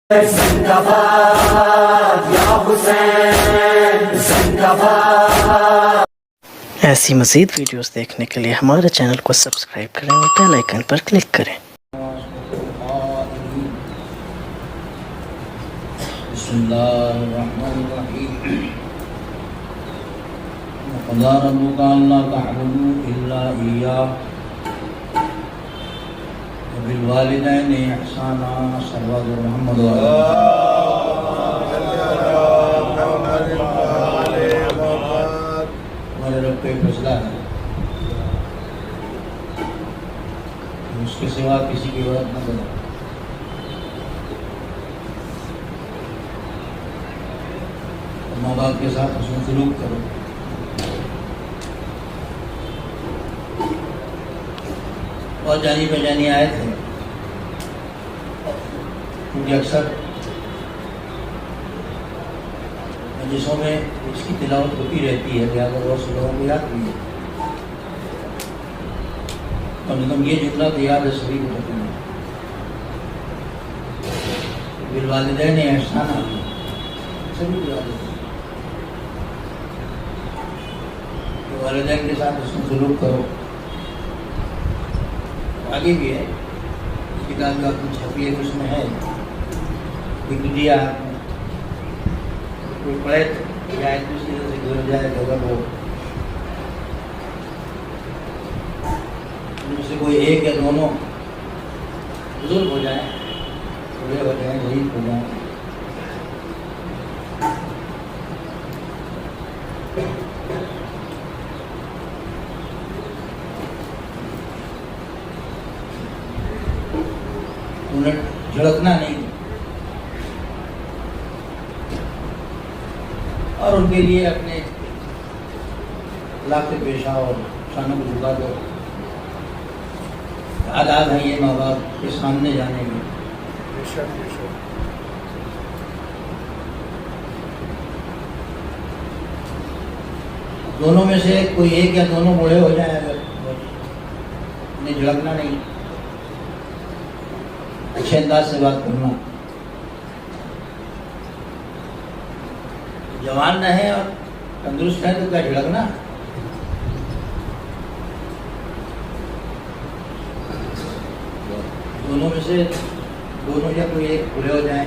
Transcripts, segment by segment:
زندہ باد یا حسین، زندہ باد۔ ایسی مزید ویڈیوز دیکھنے کے لیے ہمارے چینل کو سبسکرائب کریں اور بیل آئیکن پر کلک کریں۔ بسم اللہ الرحمن الرحیم۔ وقضى ربك ألا تعبدوا إلا إياه وبالوالدين إحسانا صلوات محمد ہمارے رب کا فیصلہ ہے، اس کے سوا کسی کی عبادت نہ کرو، ماں باپ کے ساتھ حسن سلوک کرو، اور جانی پہچانی آیت ہے کیونکہ اکثر مجلسوں میں اس کی تلاوت ہوتی رہتی ہے، لہٰذا بہت سے لوگوں کو یاد بھی ہے، کم سے کم یہ جملہ تو یاد ہے سبھی کو پتہ ہے۔ بالوالدین احسانا سبھی کو یاد ہے کہ والدین کے ساتھ حسن سلوک کرو۔ آگے بھی ہے کتاب کا کچھ چھپی ہے، اس میں ہے لکھ دیا کوئی پڑھے یا ایک دوسری طرح سے گزر جائے تو اگر وہ ان سے کوئی ایک یا دونوں بزرگ ہو جائیں، بوڑھے ہو جائیں، غریب ہو جائیں، انہیں جھڑکنا نہیں اور ان کے لیے اپنے اخلاق سے پیش آؤ اور شانوں کو جھکا دو۔ آداب ہے یہ ماں باپ کے سامنے جانے میں، دونوں میں سے کوئی ایک یا دونوں بوڑھے ہو جائیں اگر انہیں جھڑکنا نہیں، اچھے انداز سے بات کرنا، جوان رہے اور تندرست ہے تو کیا جھڑکنا، دونوں میں سے دونوں یا کوئی ایک بوڑھے ہو جائیں،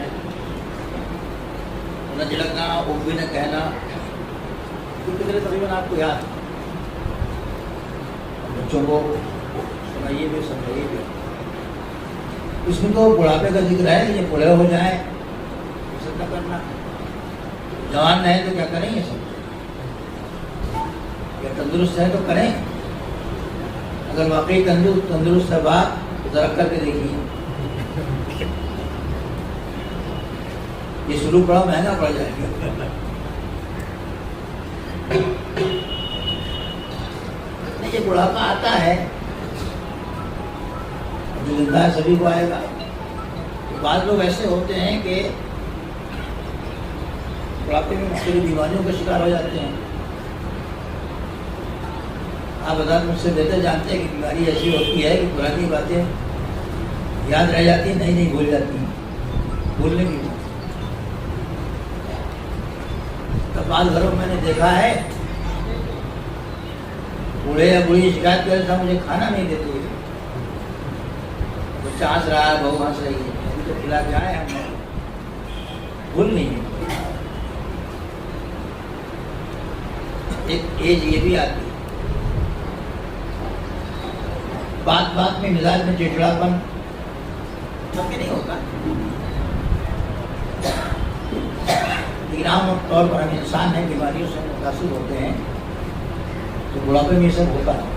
نہ جھڑکنا وہ بھی نہ کہنا، کتنے تقریباً آپ کو یاد، بچوں کو سنائیے بھی سمجھائیے بھی، اس میں تو بڑھاپے کا ذکر ہے، یہ بوڑھے ہو جائیں یہ سب نہ کرنا، جوان رہے تو کیا کریں یہ سب، یا تندرست ہے تو کریں، اگر واقعی تندرست ہے بات تو ذرا کر کے دیکھیے، یہ سلوک بڑا مہنگا پڑ جائے گا، نہیں یہ بڑھاپا آتا ہے جو زندہ ہے سبھی کو آئے گا، بعض لوگ ایسے ہوتے ہیں کہ بڑھاپے میں مختلف بیماریوں کا شکار ہو جاتے ہیں، آپ حضرات مجھ سے بہتر جانتے ہیں کہ بیماری ایسی ہوتی ہے کہ پرانی باتیں یاد رہ جاتی ہیں، نہیں بھول جاتی ہیں، بھولنے کی بات، تو بعض گھروں میں نے دیکھا ہے بوڑھے یا بوڑھی شکایت کرے تھا مجھے کھانا نہیں دیتے، بچہ ہنس رہا ہے، بہو ہنس رہی ہے، ابھی تو کھلا کے آئے ہم بھول نہیں ہے، ایک ایج یہ بھی آتی ہے، بات بات میں مزاج میں چڑچڑاپن کبھی نہیں ہوتا، لیکن عام طور پر ہم انسان ہیں، بیماریوں سے متاثر ہوتے ہیں، تو بڑھاپے میں یہ سب ہوتا ہے۔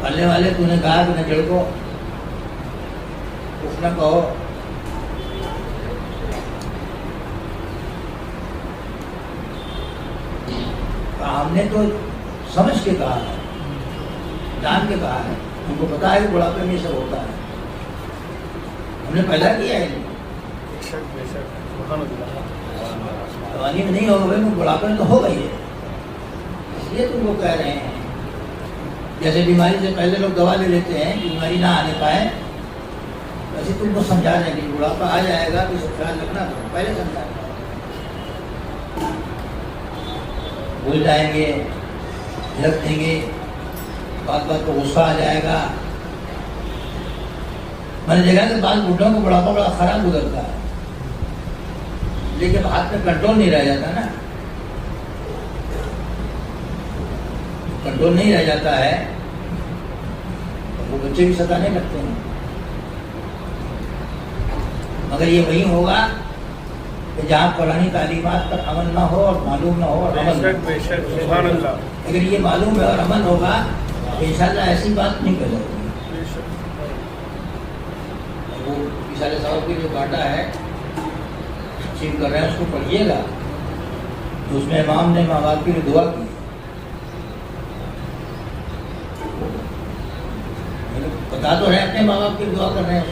پالنے والے تو نے کہا کہ نہ جھڑکو، کچھ نہ کہو، ہم نے تو سمجھ کے کہا ہے، جان کے کہا ہے، ہم کو پتا ہے کہ بڑھاپے میں یہ سب ہوتا ہے، ہم نے پیدا کیا ہے، جوانی میں نہیں ہوگا بھائی، بڑھاپے میں تو ہوگا ہی ہے، اس لیے تم کو کہہ رہے ہیں جیسے بیماری سے پہلے لوگ دوا لے لیتے ہیں کہ بیماری نہ آنے پائے، ویسے تم کو سمجھا رہے ہیں کہ بڑھاپا آ جائے گا تو سب خیال رکھنا، تو پہلے سمجھا رہے ہیں۔ بھول جائیں گے، جھڑک دیں گے، بات بات کو غصہ آ جائے گا۔ میں نے دیکھا کہ بعض بوڑھوں کو بڑھاپا بڑا خراب گزرتا ہے، لیکن ہاتھ میں کنٹرول نہیں رہ جاتا نا، کنٹرول نہیں رہ جاتا ہے، وہ بچے بھی ستانے لگتے ہیں۔ مگر یہ وہی ہوگا کہ جہاں قرآنی تعلیمات پر عمل نہ ہو اور معلوم نہ ہو اور عمل نہ ہو۔ اگر یہ معلوم ہے اور عمل ہوگا تو انشاءاللہ ایسی بات نہیں کر سکتی۔ وہ رسالہ صاحب کی جو گاٹا ہے تقسیم کر رہے ہیں، اس کو پڑھیے گا تو اس میں امام نے ماں باپ کے لیے دعا کی، بتا تو رہے اپنے ماں باپ کی دعا کر رہے ہیں،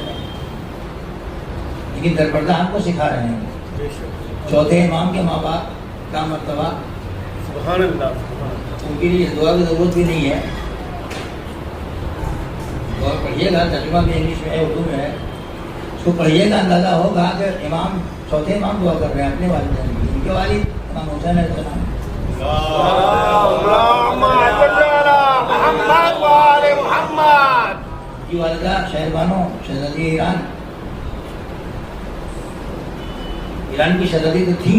لیکن درپردہ ہم کو سکھا رہے ہیں۔ چوتھے امام کے ماں باپ کا مرتبہ، سبحان اللہ، ان کے لیے دعا کی ضرورت بھی نہیں ہے۔ دعا پڑھیے گا، ترجمہ بھی انگلش میں ہے، اردو میں ہے، اس کو پڑھیے گا، اندازہ ہوگا کہ امام چوتھے امام دعا کر رہے ہیں اپنے والدین کے، ان کے والد امام حسین علیہ السلام، کی والدہ شہربانو شہزادی ایران کی شہزادی تو تھی،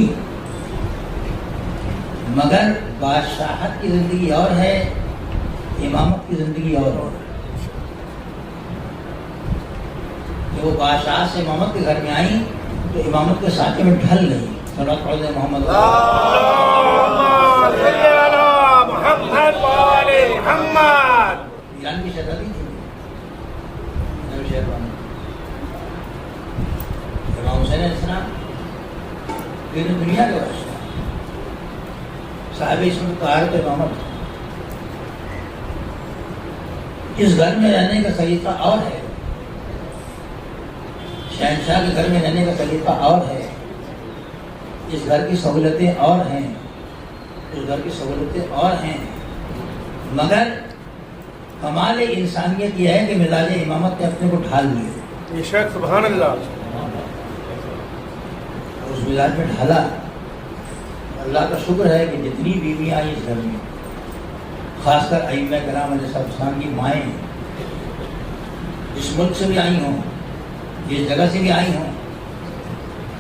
مگر بادشاہت کی زندگی اور ہے، امامت کی زندگی اور ہے۔ جب وہ بادشاہ سے امامت کے گھر میں آئی تو امامت کے سانچے میں ڈھل گئی۔ صلوات پڑھ دیں محمد ایران کی شہزادی تھی شہربانو امام حسین علیہ السلام، پوری دنیا کے بادشاہ، صاحب عصمت طہارت امامت۔ اس گھر میں رہنے کا سلیقہ اور ہے، شہنشاہ کے گھر میں رہنے کا سلیقہ اور ہے، اس گھر کی سہولتیں اور ہیں، اس گھر کی سہولتیں اور ہیں، مگر کمال انسانیت یہ ہے کہ مزاج امامت نے اپنے کو ڈھال لیا۔ بے شک، سبحان اللہ، اس مزاج میں ڈھالا۔ اللہ کا شکر ہے کہ جتنی بیویاں آئی اس گھر میں، خاص کر ائمہ کرام علیہ السلام کی مائیں، جس ملک سے بھی آئی ہوں، جس جگہ سے بھی آئی ہوں،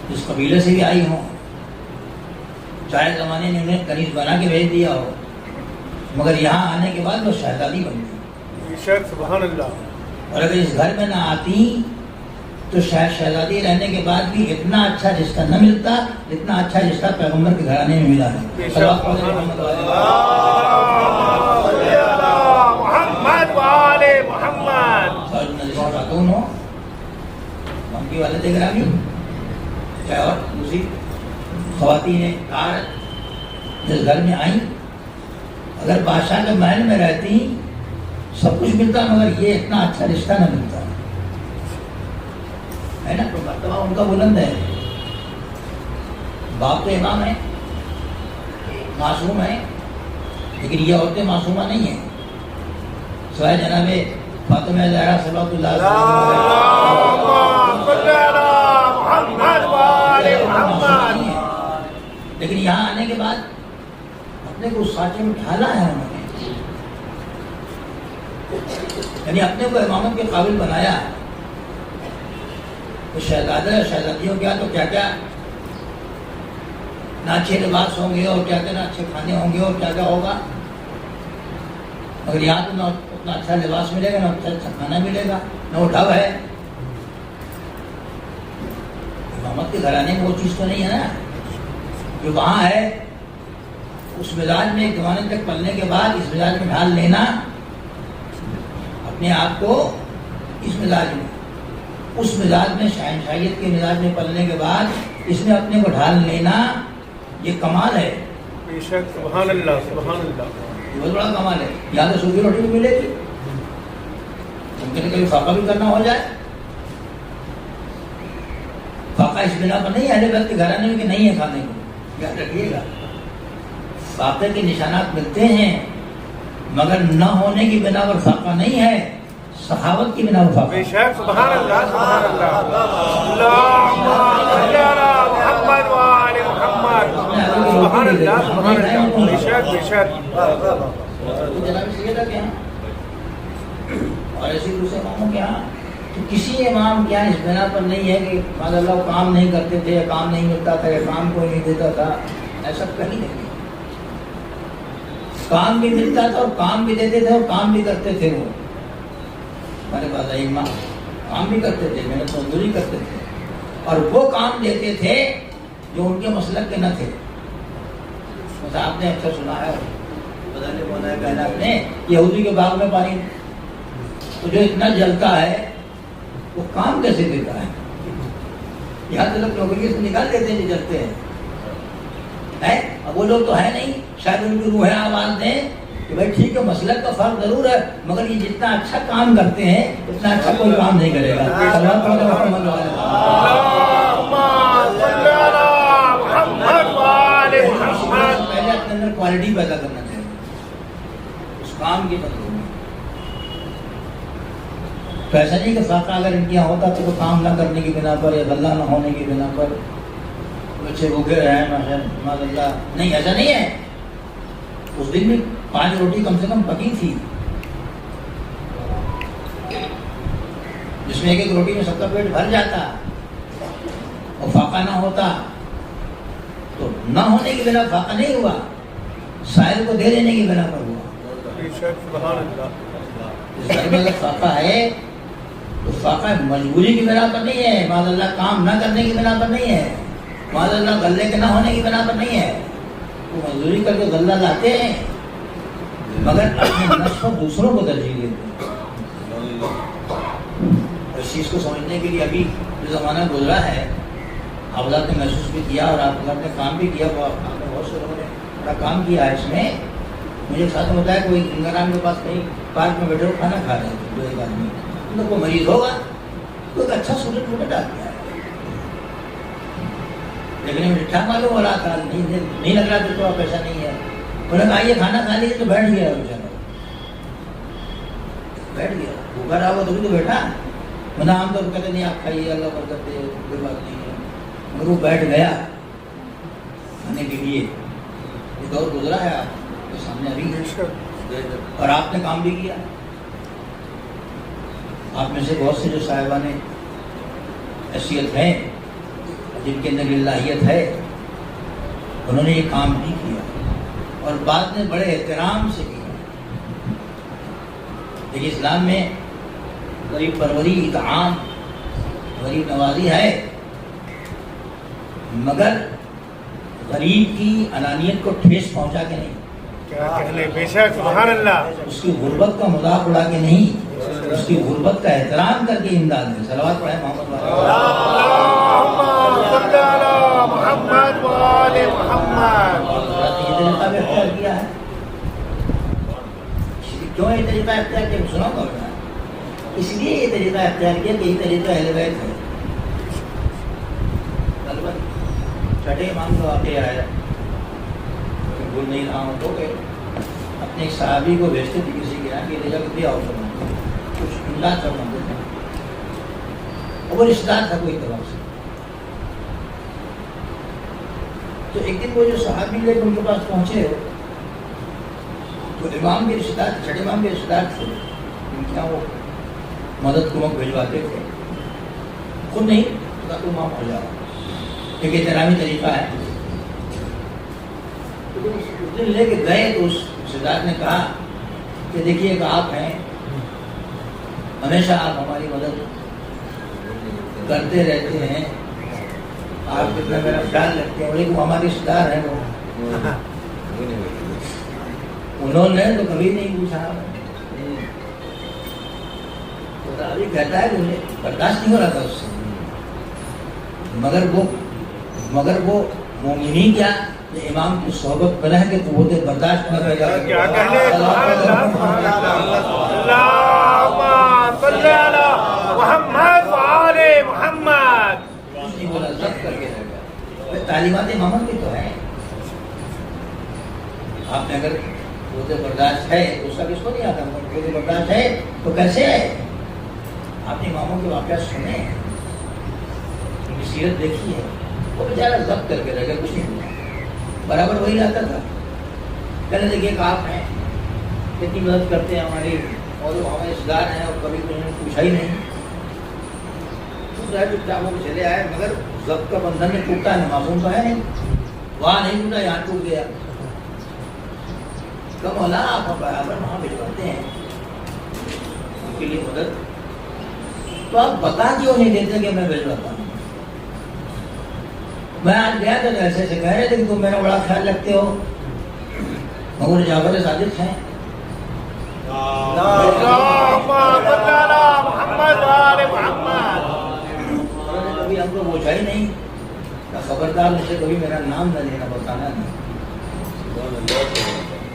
جس قبیلے سے بھی آئی ہوں، چاہے زمانے نے انہیں کنیز بنا کے بھیج دیا ہو، مگر یہاں آنے کے بعد وہ شہزادی بن گئی۔ بے شک، سبحان اللہ۔ اور اگر اس گھر میں نہ آتی تو شاید شہزادی رہنے کے بعد بھی اتنا اچھا رشتہ نہ ملتا جتنا اچھا رشتہ پیغمبر کے گھرانے میں ملا ہے۔ خاتون ہو، ان کی والد گرامی، چاہے اور دوسری خواتین کار جس گھر میں آئیں، اگر بادشاہ کے محل میں رہتی سب کچھ ملتا مگر یہ اتنا اچھا رشتہ نہ ملتا ہے نا۔ تو مرتبہ ان کا بلند ہے۔ باپ تو امام ہے، معصوم ہے، لیکن یہ عورتیں معصومہ نہیں ہیں، سوائے جناب فاطمہ زہرا صلوات اللہ علیہ، لیکن یہاں آنے کے بعد اپنے کو اس سانچے میں ڈھالا ہے انہوں نے، یعنی اپنے کو امامت کے قابل بنایا۔ تو شہزادہ شہزادیوں کیا تو کیا کیا نہ اچھے لباس ہوں گے اور کیا کیا نہ اچھے کھانے ہوں گے اور کیا کیا ہوگا، مگر یہاں تو نہ اتنا اچھا لباس ملے گا، نہ اچھا کھانا ملے گا، نہ وہ ڈھب ہے۔ امامت کے گھرانے میں وہ چیز تو نہیں ہے نا جو وہاں ہے۔ اس مزاج میں ایک زمانے تک پلنے کے بعد اس مزاج میں ڈھال لینا اپنے آپ کو، اس مزاج میں، اس مزاج میں شہنشاہیت کے مزاج میں پلنے کے بعد اس میں اپنے کو ڈھال لینا، یہ کمال ہے۔ بے شک، سبحان اللہ، سبحان اللہ، یہ بہت بڑا کمال ہے۔ یہاں تو سوکھی روٹی بھی ملے گی، ممکن ہے کبھی فاقہ بھی کرنا ہو جائے۔ فاقہ اس بنا پر نہیں اہل بیت کے گھرانے میں کہ نہیں ہے کھانے کو، یاد رکھیے گا۔ فاقے کے نشانات ملتے ہیں مگر نہ ہونے کی بنا پر فاقہ نہیں ہے، صحابت کی بنا پر فاقہ بے شک سبحان اللہ سبحان اللہ اللہم صلی علی محمد و آل محمد سبحان اللہ سبحان اللہ بے شک بے شک جناب سیدہ کے ہاں اور ایسے دوسرے اماموں کے ہاں تو کسی امام کیا اس بنا پر نہیں ہے کہ ماذا اللہ کام نہیں کرتے تھے یا کام نہیں ملتا تھا یا کام کوئی نہیں دیتا تھا، ایسا کہیں نہیں۔ کام بھی ملتا تھا اور کام بھی دیتے تھے اور کام بھی کرتے تھے، وہ ہمارے پاس امام کام بھی کرتے تھے، محنت مزدوری کرتے تھے اور وہ کام دیتے تھے جو ان کے مسلک کے نہ تھے۔ بس آپ نے اکثر سنا ہے، بدلنے بولا ہے کہنا آپ نے، یہودی کے باغ میں پانی تو جو اتنا جلتا ہے وہ کام کیسے دیتا ہے؟ یہاں سے لوگ نوکری سے نکال دیتے ہیں جو جلتے ہیں، اب وہ لوگ تو ہے نہیں، شاید ان کی روحیں آواز دیں کہ بھائی ٹھیک ہے مسلک کا فرق ضرور ہے مگر یہ جتنا اچھا کام کرتے ہیں اتنا اچھا کوئی کام نہیں کرے گا۔ پہلے اپنے اندر کوالٹی پیدا کرنا چاہیے اس کام کی بدلوں میں۔ تو ایسا نہیں کہ فاقہ اگر ان کے یہاں ہوتا تو کام نہ کرنے کی بنا پر یا غلہ نہ ہونے کی بنا پر بچے بھوکے رہے معاذ اللہ، نہیں ایسا نہیں ہے۔ اس دن بھی 5 روٹی کم سے کم پکی تھی، جس میں ایک روٹی میں سب کا پیٹ بھر جاتا اور فاقہ نہ ہوتا تو نہ ہونے کی بنا فاقہ نہیں ہوا، سائل کو دے دینے کی بنا پر ہوا۔ بے شک سبحان اللہ اس گھر میں اگر فاقہ ہے تو فاقہ مجبوری کی بنا پر نہیں ہے، معاذ اللہ کام نہ کرنے کی بنا پر نہیں ہے، معاذ اللہ غلے کے نہ ہونے کی بنا پر نہیں ہے۔ وہ مزدوری کر کے غلہ لاتے ہیں مگر اپنے نفس کو دوسروں کو ترجیح دیتے ہیں۔ اس چیز کو سمجھنے کے لیے ابھی جو زمانہ گزرا ہے آپ نے محسوس بھی کیا اور آپ نے کام بھی کیا، آپ نے بہت سے لوگوں نے بڑا کام کیا ہے اس میں۔ مجھے ساتھ میں بتایا کوئی گنگرام کے پاس کہیں پارک میں بیٹھے کھانا کھا رہے تھے، دو ایک آدمی ان کو مریض ہوگا تو ایک اچھا سوڈنٹ فوٹو ڈال دیا ہے، لیکن مجھے ٹھیک معلوم ہو رہا تھا، نہیں لگ رہا تھا تو پیسہ نہیں ہے۔ انہوں نے کہا یہ کھانا کھا لیجیے تو بیٹھ گیا، بیٹھ گیا بھوکا رہا ہوا تبھی تو بیٹھا۔ میں نے عام طور پر کہتے نہیں آپ کھائیے اللہ برکت دے کوئی بات نہیں ہے، مگر وہ بیٹھ گیا کھانے کے لیے۔ یہ دور گزرا ہے آپ کے سامنے ابھی، اور آپ نے کام بھی کیا۔ آپ میں سے بہت سے جو صاحبان حیثیت ہیں جن کے اندر الہیت ہے انہوں نے یہ کام بھی کیا اور بعد میں بڑے احترام سے کیا۔ لیکن اسلام میں غریب پروری اطعام غریب نوازی ہے مگر غریب کی انانیت کو ٹھیس پہنچا کے نہیں، کیا کہنے بے شک سبحان اللہ اس کی غربت کا مذاق اڑا کے نہیں، اس کی غربت کا احترام کر کے امداد ہے۔ صلوات پڑھیں محمد اللہم صلی علی محمد و آل محمد۔ یہ طریقہ بھی اختیار کیا ہے، کیوں یہ طریقہ اختیار کیا سنا ہوگا، اس لیے یہ طریقہ اختیار کیا کہ یہ طریقہ اہل بیت ہے۔ چھٹے امام کا واقعہ ہے، بھول نہیں رہا ہوں تو کہ اپنے ایک صحابی کو بھیجتے تھے کسی کے یہاں کہ لے جا کے دیا کچھ امداد کرنا دیتے اور وہ رشتہ دار تھا کوئی طرح سے۔ تو ایک دن وہ جو صحابی لے کے ان کے پاس پہنچے تو امام کے رشتہ دار، چھٹے امام کے رشتہ دار تھے، ان کے یہاں وہ مدد کو بھجواتے تھے، خود نہیں تو امام ہو جاؤ، ایک احترامی طریقہ ہے۔ اس دن لے کے گئے تو اس رشتہ دار نے کہا کہ دیکھیے کہ آپ ہیں، ہمیشہ آپ ہماری مدد کرتے رہتے ہیں، آپ کتنا میرا خیال رکھتے ہیں، لیکن وہ ہمارے رشتہ دار ہیں، وہ انہوں نے تو کبھی نہیں پوچھا۔ ابھی کہتا ہے کہ مجھے برداشت نہیں ہو رہا تھا اس سے، مگر وہ مومنی کیا امام کی صحبت بنا ہے کہ قوت برداشت نہ پیدا کرے۔ کیا کہنے سبحان اللہ سبحان اللہ اللہم صلی علی محمد و آل محمد۔ کچھ نہیں بولا، ضبط کر کے رہ گیا۔ تعلیمات امامت بھی تو ہے، آپ نے اگر روزے برداشت ہے تو اس کا کس کو نہیں آتا؟ روزے برداشت ہے تو کیسے ہے؟ آپ نے اماموں کے واقعات سنے، ان کی سیرت دیکھی ہے، وہ بیچارہ ضبط کر کے رہ گیا، کچھ نہیں ہوا، برابر وہی رہتا تھا۔ کہنے لگے کہ آپ ہیں کتنی مدد کرتے ہیں ہماری، اور وہ ہمارے رشتے دار ہیں، اور کبھی تو انہوں نے پوچھا ہی نہیں، چپ چاپ ہو کے چلے آئے، مگر ضبط کا بندھن میں ٹوٹتا ہے، معصوم تو ہے نہیں، وہاں نہیں ٹوٹا، یہاں ٹوٹ گیا۔ تو مولا آپ برابر وہاں بھجواتے ہیں ان کے لیے مدد، تو آپ بتا کیوں نہیں دیتے کہ میں بھجواتا ہوں؟ میں آج گیا تھا ایسے ایسے کہہ رہے تھے کہ تم میرا بڑا خیال رکھتے ہو، مگر جعفر صادق ہیں، کبھی ہم کو پوچھا ہی نہیں، خبردار مجھے کبھی میرا نام نہ لینا، بتانا نہیں۔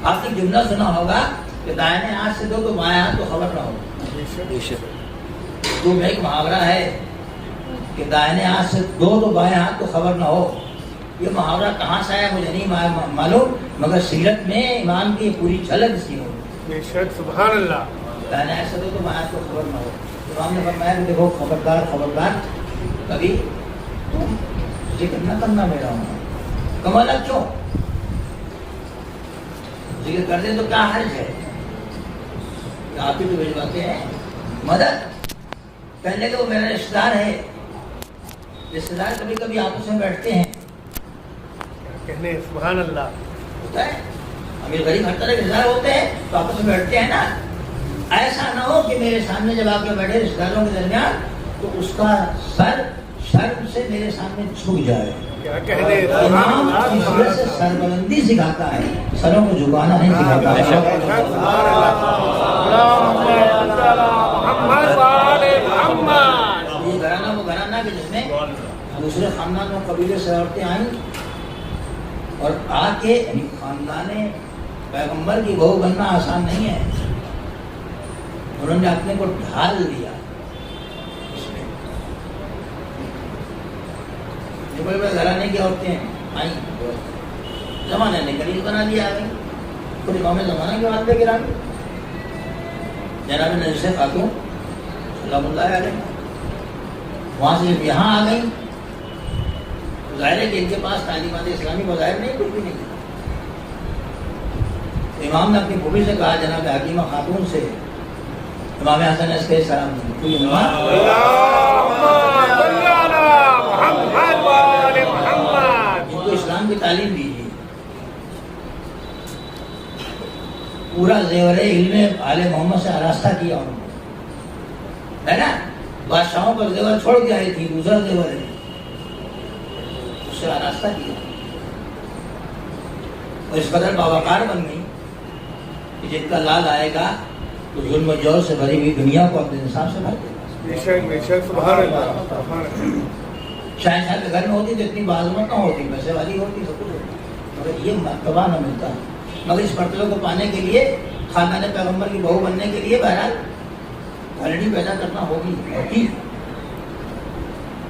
آپ نے جملہ سنا ہوگا کہ دائیں ہاتھ سے دو تو بائیں ہاتھ کو خبر نہ ہو، تو ایک محاورہ ہے کہ دائیں ہاتھ سے دو تو بائیں ہاتھ کو خبر نہ ہو۔ یہ محاورہ کہاں سے آیا مجھے نہیں معلوم، مگر سیرت میں امام کی پوری جھلک اس کی ہو، سبحان اللہ، دائیں ہاتھ سے دو تو بائیں ہاتھ کو خبر نہ ہو۔ امام نے فرمایا کہ دیکھو خبردار خبردار، کبھی تم ذکر نہ کرنا میرا ہوں، کمالا کیوں؟ ذکر کر دیں تو کیا حرج ہے؟ آپ ہی تو بھجواتے ہیں مدد، کہنے کہ وہ میرا رشتہ دار ہے، رشتہ دار کبھی کبھی آپس میں بیٹھتے ہیں، کہنے سبحان اللہ، ہوتا ہے امیر غریب ہر طرح کے رشتہ دار ہوتے ہیں تو آپس میں بیٹھتے ہیں نا۔ ایسا نہ ہو کہ میرے سامنے جب آ کے بیٹھے رشتہ داروں کے درمیان تو اس کا سر شرم سے میرے سامنے جھک جائے۔ کیا کہنے امام اس وجہ سے سربلندی سکھاتا ہے، سروں کو جھکانا نہیں سکھاتا ہے۔ یہ گھرانہ وہ گھرانہ کہ جس میں دوسرے خاندانوں قبیلے سے عورتیں آئیں اور آ کے، یعنی خاندان پیغمبر کی بہو بننا آسان نہیں ہے، انہوں نے اپنے کو ڈھال دیا اس میں۔ جو بڑے بڑے گھرانے کی عورتیں آئیں، زمانہ نے قریب بنا دیا، آ گئی خود امام زمانہ کے والدہ کرام جناب نرگس خاتون سلام اللہ علیہ، وہاں سے جب یہاں آ گئی ظاہر ہے کہ ان کے پاس تعلیمات اسلامی بظاہر نہیں، کچھ بھی نہیں۔ امام نے اپنی پھوپھی سے کہا، جناب حکیمہ خاتون سے، امام حسن علیہ السلام ان کو اسلام کی تعلیم دیجیے، پورا زیور علم آل محمد سے آراستہ کیا انہوں نے، ہے نا، بادشاہوں پر زیور چھوڑ کے آئی تھی، دوسرا زیور ہے اس سے آراستہ کیا، اور اس قدر باوقار بن گئی کہ جن کا لال آئے گا تو ظلم و جور سے بھری ہوئی دنیا کو اپنے انصاف سے بھر دے گا۔ شاہ کے گھر میں ہوتی تو اتنی بازمت نہ ہوتی، پیسے والی ہوتی، سب کچھ ہوتی، مگر یہ مرتبہ نہ ملتا۔ مگر اس مرتبہ کو پانے کے لیے، خاندان پیغمبر کی بہو بننے کے لیے بہرحال گھرڑی پیدا کرنا ہوگی۔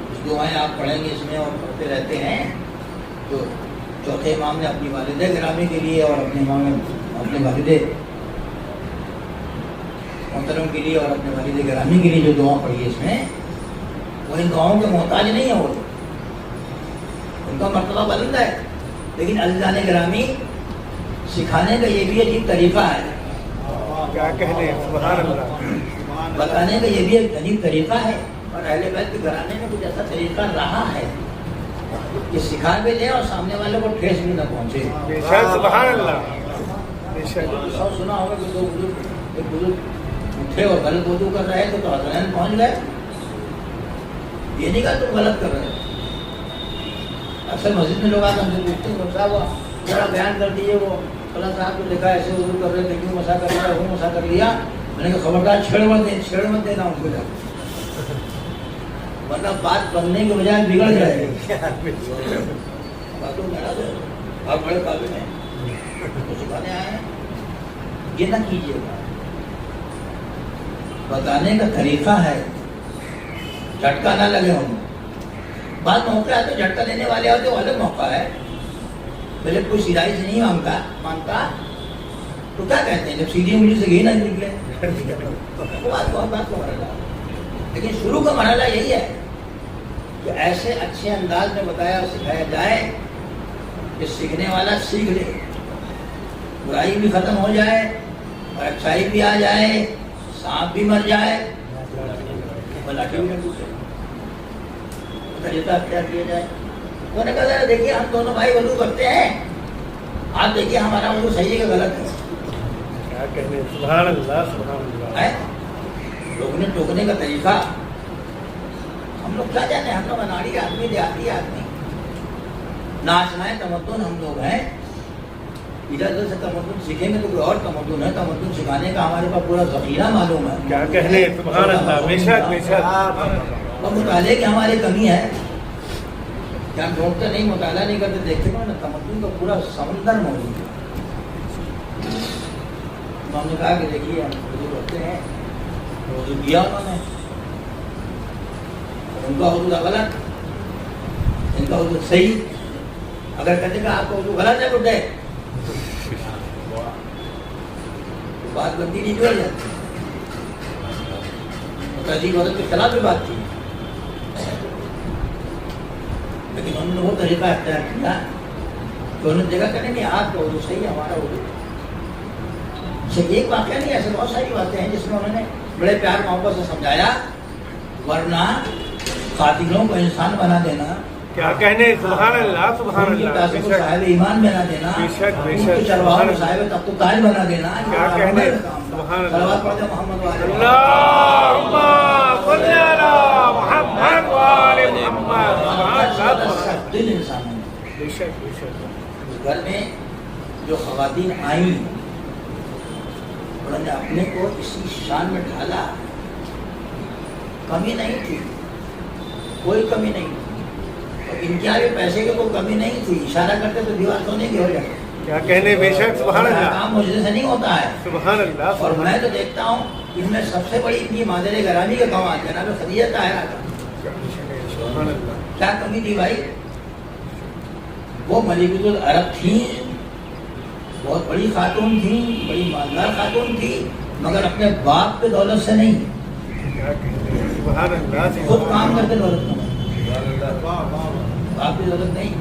کچھ دعائیں آپ پڑھیں گے اس میں اور پڑھتے رہتے ہیں، تو چوتھے امام نے اپنی والدہ گرامی کے لیے اور اپنے والد محترم کے لیے اور اپنے والد گرامی کے لیے جو دعا پڑھی ہے اس میں، وہ ان دعاؤں کے محتاج نہیں ہے، وہ ان کا مرتبہ بلند ہے، لیکن عزیزان گرامی سکھانے کا یہ بھی عجیب طریقہ ہے، کیا کہنے سبحان اللہ، بتانے کا یہ بھی ایک عجیب طریقہ ہے، اور اہل بیت کے گھرانے میں کچھ ایسا طریقہ رہا ہے کہ سکھا بھی دیں اور سامنے والے کو ٹھیس بھی نہ پہنچے۔ سبحان اللہ، سب سنا ہوگا کہ دو بزرگ، ایک بزرگ اٹھے اور غلط وضو کر رہے تھے تو حضرین پہنچ گئے، یہ نہیں کہا تم غلط کر رہے ہو۔ اکثر مسجد میں لوگ آتے ہم سے پوچھتے ہیں صاحب ذرا بیان کر دیجیے، وہ فلاں صاحب کو لکھا ایسے وضو کر رہے تھے، کیوں مسا کر لیا، وہ مسا کر لیا۔ میں نے کہا خبردار چھیڑ مت دینا ان کو، ورنہ بات بننے کے بجائے بگڑ جائے گی۔ آپ بڑے قابل ہیں، سکھانے آئے ہیں، یہ نہ کیجیے گا، بتانے کا طریقہ ہے، جھٹکا نہ لگے ہوں۔ بعض موقع آتے جھٹکا دینے والے ہوتے، وہ الگ موقع ہے، پہلے کوئی سیدھائی سے نہیں مانتا، تو کیا کہتے ہیں جب سیدھی انگلی سے گھی نہ نکلے وہ بات بہت بات کا مرحلہ ہے. لیکن شروع کا مرحلہ یہی ہے کہ ایسے اچھے انداز میں بتایا اور سکھایا جائے کہ سیکھنے والا سیکھ لے, برائی بھی ختم ہو جائے اور اچھائی بھی آ جائے, سانپ بھی مر جائے, لاٹھی بھی نہ ٹوٹے, طریقہ اختیار کیا جائے. انہوں نے کہا دیکھیے ہم دونوں بھائی وضو کرتے ہیں, آپ دیکھیے ہمارا وضو صحیح ہے کہ غلط ہے. کیا کہنے, سبحان اللہ سبحان اللہ. روکنے ٹوکنے کا طریقہ ہم لوگ کیا جانے, ہم لوگ اناڑی آدمی, دیہاتی آدمی, ناشنائے تمدن ہم لوگ ہیں. ادھر ادھر سے تمدن سیکھیں گے تو کوئی اور تمدن ہے, تمدن سکھانے کا ہمارے پاس پورا ذخیرہ معلوم ہے. کیا کہنے, سبحان اللہ. بے شک بے شک. اور مطالعے کی ہماری کمی ہے کہ ہم ڈھونڈتے نہیں, مطالعہ نہیں کرتے. دیکھتے نا تمدن کا پورا سمندر موجود ہے. ہم نے کہا کہ دیکھیے ہم وضو کرتے ہیں, وضو کیا انہوں نے, ان کا وضو غلط, ان کا وضو صحیح. اگر کہتے کہ آپ کا وضو غلط ہے بڈھے, تو بات بنتی نہیں جوڑ جاتی. عجیب عورت کے خلاف بھی بات تھی, لیکن انہوں نے وہ طریقہ اختیار کیا کہ انہوں نے دیکھا کہ نہیں آپ کا وضو صحیح ہے, ہمارا وضو. ایک واقعہ نہیں, ایسے بہت ساری باتیں ہیں جس میں انہوں نے بڑے پیار محبت سے سمجھایا. ورنہ قاتلوں کو انسان بنا دینا, کیا کہنے, سبحان اللہ سبحان ان کے اللہ. پیسوں کو صاحب ایمان بنا دینا, بے شک بے ان کے شک. چرواہوں کو صاحب تخت الطاہر بنا دینا, کیا کہنے, سبحان اللہ. صلوات پڑھتے محمد و آلہ اللہم صلی علی محمد و آل محمد. سبحان اللہ. سخت دل انسان ہے. بے شک بے شک. اس گھر میں جو خواتین آئیں انہوں نے اپنے کو اسی شان میں ڈھالا, کمی نہیں تھی, کوئی کمی نہیں تھی. اور ان کے آگے پیسے کی کوئی کمی نہیں تھی, اشارہ کرتے تو دیوار سونے کی ہو جاتی. کیا کہنے, بے شک سبحان اللہ. کام مجھے سے نہیں ہوتا ہے. سبحان اللہ. اور میں تو دیکھتا ہوں ان میں سب سے بڑی ان کی مادر گرامی کا کمال جناب خدیجہ طاہرہ کا. سبحان اللہ. کیا کمی تھی بھائی, وہ ملکۃ العرب تھیں, بہت بڑی خاتون تھی, بڑی مالدار خاتون تھی, مگر اپنے باپ کے دولت سے نہیں, کیا کہنے, سبحان اللہ. خود کام کرتے دولت میں, باپ کی دولت نہیں.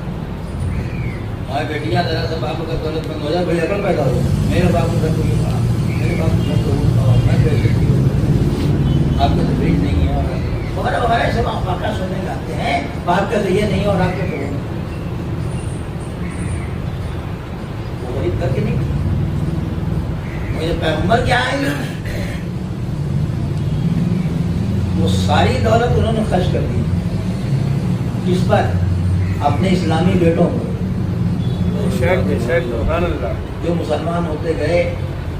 ہماری بیٹیاں ذرا سا باپ کا دولت میں ہو جائے, بھائی عقل پیدا ہو, میرے باپ کو تو یہ کہا, میرے باپ کو تو وہ کہا, میں پیسے کی آپ کا تو فریج نہیں ہے, وغیرہ وغیرہ سب آپ واقعہ سننے جاتے ہیں. باپ کا تو یہ نہیں اور آپ کے تو وہ غریب کر کے نہیں. میرے پیغمبر کیا آئیں گے, وہ ساری دولت انہوں نے خرچ کر دی. کس پر, اپنے اسلامی بیٹوں کو, بے شک بے شک. سبحان اللہ. جو مسلمان ہوتے گئے,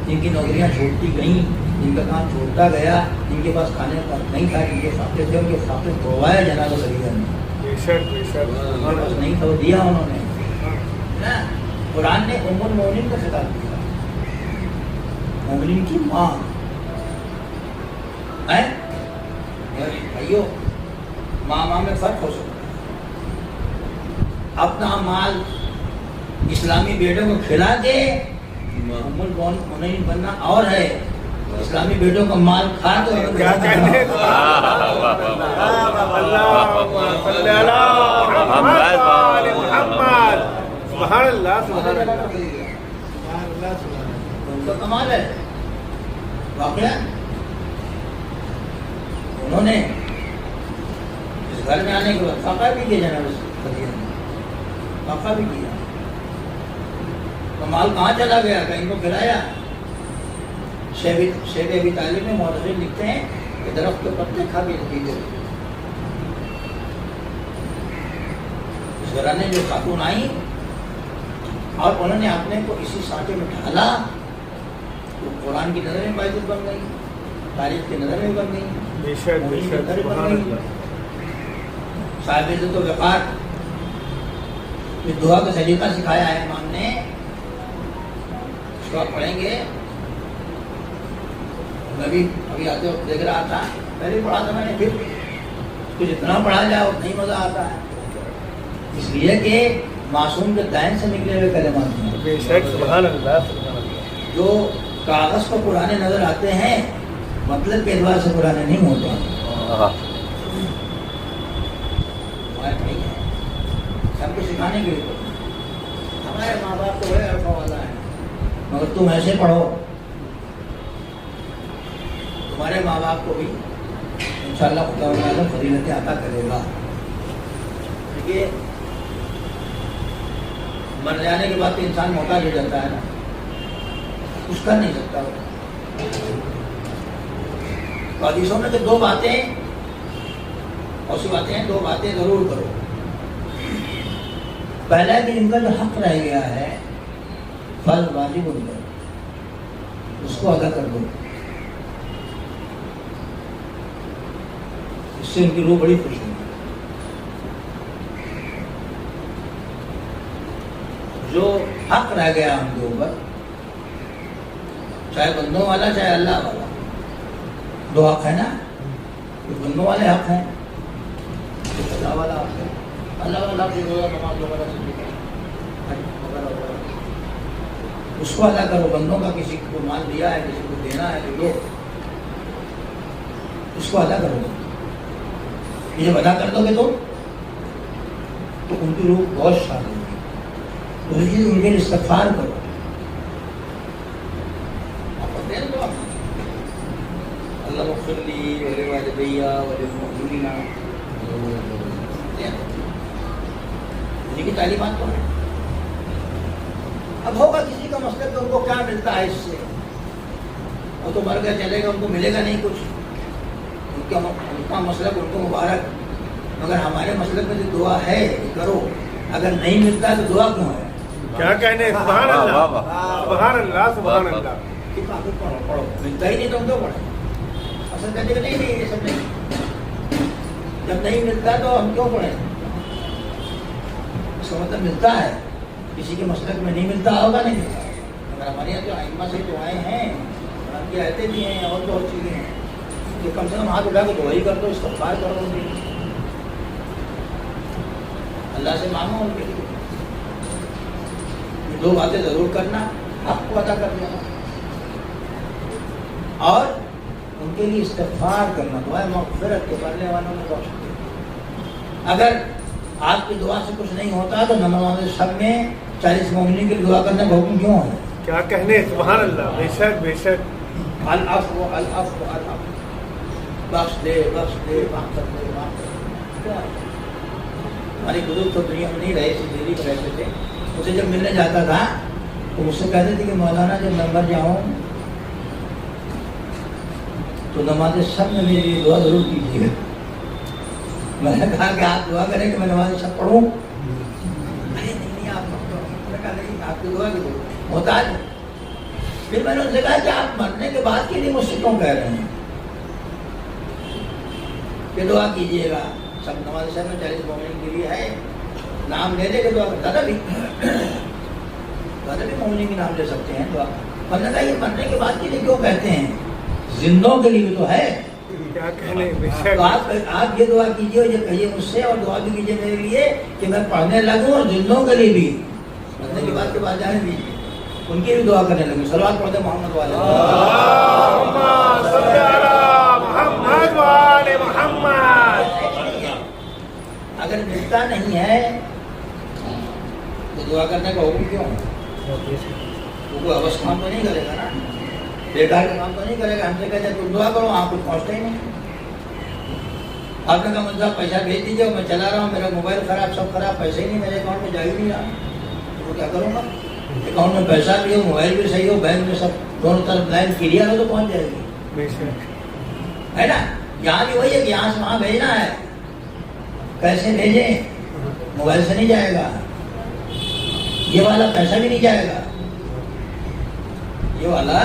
جن کی نوکریاں چھوٹتی گئیں, جن کا کام چھوٹتا گیا, جن کے پاس کھانے کا نہیں تھا, جن کے فاقے تھے, ان کے فاقے پروایا جناب خدیجہ نے. بے شک بے شک. ان کے پاس نہیں تھا, وہ دیا انہوں نے. قرآن نے ام المؤمنین کا خطاب کیا, مومنین کی ماں ہے. بھائیو, ماں میں فرق ہو سکتا ہے. اپنا مال اسلامی بیٹوں کو کھلا کے ام المؤمنین بننا اور ہے, اسلامی بیٹوں کا مال کھا کے کیا کہنے, اللہم صلی علی محمد و آل محمد. سبحان اللہ سبحان اللہ. ان کا کمال ہے. واقعہ انہوں نے اس گھر میں آنے کے بعد فاقہ بھی کیا جناب خدیجہ نے, فاقہ بھی کیا. تو مال کہاں چلا گیا, کہیں کو کھلایا. شیخ ابی طالب میں مورخین لکھتے ہیں کہ درخت کے پتے کھا کے نتیجے. اس گھرانے جو خاتون آئی اور انہوں نے اپنے کو اسی سانچے میں ڈھالا, تو قرآن کی نظر میں باعث بن گئی, تاریخ کی نظر میں بن گئی, بے شک بے شک. سبحان اللہ. صاحب عزت و وقار. دعا کا سلیقہ سکھایا ہے امام نے, اس کو آپ پڑھیں گے. میں بھی ابھی آتے وقت دیکھ رہا تھا, پہلے پڑھا تھا میں نے, پھر اس کو جتنا پڑھا جائے اتنا ہی مزہ آتا ہے, اس لیے کہ معصوم کے دائن سے نکلے ہوئے کلمات ہیں. بے شک. سبحان اللہ سبحان اللہ. جو کاغذ کو پرانے نظر آتے ہیں مطلب کے اعتبار سے پرانے نہیں ہوتے ہیں. سب کو سکھانے کے لیے ہمارے ماں باپ تو بڑے عرفہ والا ہے، مگر تم ایسے پڑھو تمہارے ماں باپ کو بھی انشاءاللہ خدا تعالیٰ فضیلتیں عطا کرے گا. دیکھیے مر جانے کے بعد تو انسان محتاج ہو جاتا ہے نا، کچھ کر نہیں سکتا. حدیثوں میں تو دو باتیں ایسی باتیں ہیں، دو باتیں ضرور کرو. پہلا ہے کہ ان کا جو حق رہ گیا ہے فرض واجب ان پر، اس کو ادا کر دو. اس سے ان کی روح بڑی خوش ہوگی. جو حق رہ گیا ہم کے اوپر، چاہے بندوں والا چاہے اللہ والا، دو حق ہے نا. بندوں والے حق ہیں، اللہ والا حق ہے. اللہ والا حق روزہ نماز وغیرہ اس کو ادا کرو. بندوں کا کسی کو مال دیا ہے، کسی کو دینا ہے تو دو، اس کو ادا کرو. یہ جب ادا کر دو گے تو ان کی روح بہت شاد ہوگی. دوسری چیز ان کے لیے استغفار کرو. اللہ اغفر لی ولوالدی وللمؤمنین، کی تعلیمات تو ہے. اب ہوگا کسی کا مسئلہ کہ ان کو کیا ملتا ہے اس سے، وہ تو مر گیا چلے گا، ان کو ملے گا نہیں کچھ. ان کا مسئلہ ان کو مبارک، مگر ہمارے مسئلے میں جو دعا ہے کرو. اگر نہیں ملتا تو دعا کیوں ہے؟ کیا کہنے. سبحان اللہ سبحان اللہ سبحان اللہ. پڑھو ملتا ہی نہیں تو ہم کیوں پڑھیں؟ اصل کہتے کہ نہیں یہ سب نہیں، جب نہیں ملتا تو ہم کیوں پڑھیں؟ اس کا مطلب ملتا ہے. کسی کے مسلک میں نہیں ملتا ہوگا نہیں ملتا. اگر ہمارے یہاں جو ائمہ سے دعائیں ہیں، ہم کی آیتیں بھی ہیں اور بہت چیزیں ہیں کہ کم سے کم ہاتھ اٹھا کے دعا ہی کر دو، استغفار کرو ان کے لیے، اللہ سے مانگو ان کے لیے. یہ دو باتیں ضرور کرنا، حق کو ادا کر دینا اور ان کے لیے استغفار کرنا. دعائیں مغفرت کے پڑھنے والوں میں بخش دے. اگر آپ کی دعا سے کچھ نہیں ہوتا تو نماز شب میں 40 مومنین کے لیے دعا کرنے کا حکم کیوں ہے؟ کیا کہنے. سبحان اللہ. بے شک بے شک. العفو العفو العفو، بخش دے بخش دے، معاف کر دے معاف کر دے. ہمارے بزرگ تو دنیا میں نہیں رہے تھے، دہلی میں رہتے تھے. اسے جب ملنے جاتا تھا تو مجھ سے کہتے تھے کہ مولانا جب میں مر جاؤں تو نماز شب میں میرے لیے دعا ضرور کیجیے گا. میں نے کہا کہ آپ دعا کریں کہ میں نماز شب پڑھوں؟ نہیں آپ کہا نہیں، آپ کی دعا کی محتاج. پھر میں نے ان سے کہا کہ آپ مرنے کے بعد کے لیے مجھ سے کیوں کہہ رہے ہیں کہ دعا کیجیے گا؟ سب نماز شب میں 40 مومنین کے لیے ہے، نام لے لے کے دعا کرتا تھا. بھی مومنین کے نام لے سکتے ہیں دعا. میں نے کہا یہ مرنے کے بعد کے لیے کیوں کہتے ہیں؟ زندوں کے لیے بھی تو ہے. کیا کہنے. بے شک. تو آپ یہ دعا کیجیے اور یہ کہیے مجھ سے، اور دعا بھی کیجیے میرے لیے کہ میں پڑھنے لگوں اور زندوں کے لیے بھی مرنے کے بعد جانے دیجیے، ان کی بھی دعا کرنے لگوں. صلوات پڑھتے محمد والے. اللہم صلی علی محمد وآل محمد. اگر ملتا نہیں ہے تو دعا کرنے کا حکم کیوں ہے؟ وہ کوئی اوس کام تو نہیں کرے گا نا، بیکار کا کام تو نہیں کرے گا. ہم سے کہتے ہیں تم دعا کرو، آپ کچھ پہنچتے ہی نہیں. آپ نے کہا مجھے آپ پیسہ بھیج دیجیے، میں چلا رہا ہوں، میرا موبائل خراب سب خراب، پیسے ہی نہیں میرے اکاؤنٹ میں جا ہی نہیں رہا، تو کیا کروں گا؟ اکاؤنٹ میں پیسہ بھی ہو، موبائل بھی صحیح ہو، بینک میں سب دونوں طرف لائن کلیئر ہو تو پہنچ جائے گی. بے شک. ہے نا؟ یہاں بھی وہی ہے کہ یہاں سے وہاں بھیجنا ہے. کیسے بھیجیں؟ موبائل سے نہیں جائے گا، یہ والا پیسہ بھی نہیں جائے گا، یہ والا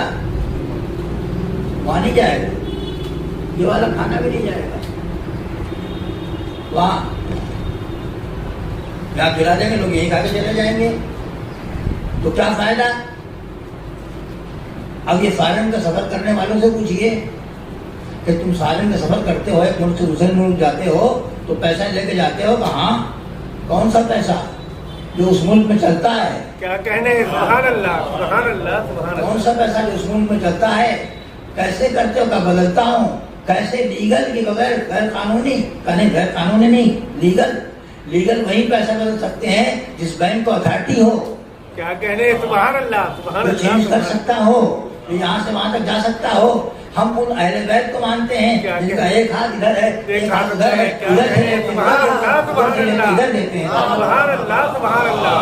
وہاں نہیں جائے گا، یہ والا کھانا بھی نہیں جائے گا. وہاں کیا کھلا دیں گے لوگ، یہی کھا کے چلے جائیں گے، تو کیا فائدہ؟ اب یہ فارن کا سفر کرنے والوں سے پوچھئے کہ تم سالن کا سفر کرتے ہو، ایک ملک سے دوسرے ملک جاتے ہو تو پیسہ لے کے جاتے ہو کہاں؟ کون سا پیسہ؟ جو اس ملک میں چلتا ہے. کیا کہنے, سبحان اللہ سبحان اللہ سبحان اللہ. کون سا پیسہ جو اس ملک میں چلتا ہے, کیسے کرتے ہو, کا بدلتا ہوں, کیسے لیگل کے بغیر, غیر قانونی, غیر قانونی نہیں, لیگل وہی پیسہ بدل سکتے ہیں جس بینک کو اتھارٹی ہو, کیا کہنے, سبحان اللہ سبحان جو چینج کر اللہ. سکتا ہو, جو یہاں سے وہاں تک جا سکتا ہو. ہم ان اہل بیت کو مانتے ہیں جن کا ایک ہاتھ ادھر ہے, ایک ہاتھ ادھر ہے, ادھر سے لیتے ہیں, ادھر دیتے ہیں. سبحان اللہ سبحان اللہ.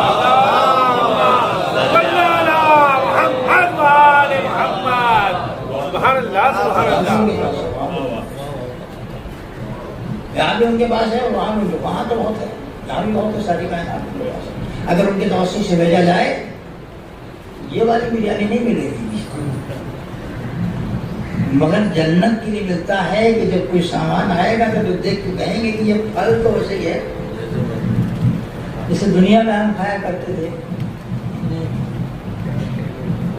صلی اللہ محمد وآل محمد. سبحان اللہ سبحان اللہ. یہاں بھی ان کے پاس ہے اور وہاں بھی, وہاں تو بہت ہے, یہاں بھی بہت ہے, ساری کائنات ان کے پاس ہے. اگر ان کے توسط سے بھیجا جائے, یہ والی بریانی نہیں ملے گی, مگر جنت کے لیے ملتا ہے کہ جب کوئی سامان آئے گا تو دیکھ کے کہیں گے کہ یہ پھل تو ویسے ہی ہے جسے دنیا میں ہم کھایا کرتے تھے.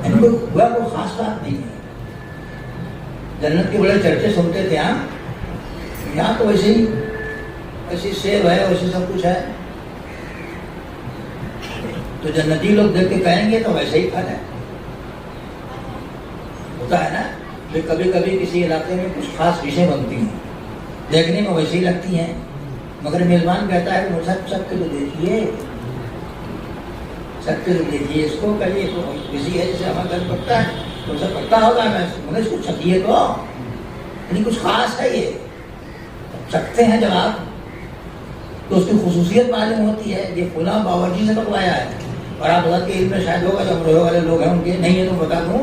ان کو ہوا کوئی خاص بات نہیں ہے. جنت کے بڑے چرچے سنتے تھے ہم, یہاں تو ویسے ہی, ایسی سیب ہے, ویسے سب کچھ ہے. تو جنتی لوگ دیکھ کے کہیں گے تو ویسے ہی پھل ہے. ہوتا ہے نا, کبھی کبھی کسی علاقے میں کچھ خاص ڈشیں بنتی ہیں, دیکھنے میں ویسے ہی لگتی ہیں, مگر میزبان کہتا ہے کہ سب کے تو دیکھیے, سب کے تو دیکھیے, اس کو کہیے تو کسی ہے جیسے ہمارا گھر پکتا ہے تو سب پکتا ہوگا, میں اس کو چکھیے تو, یعنی کچھ خاص ہے یہ. چکھتے ہیں جب آپ تو اس کی خصوصیت معلوم ہوتی ہے, یہ فلاں باورچی سے پکوایا ہے. اور آپ حضرت کے علم میں شاید ہوگا, جو امروہے والے لوگ ہیں ان کے نہیں ہے تو بتا دوں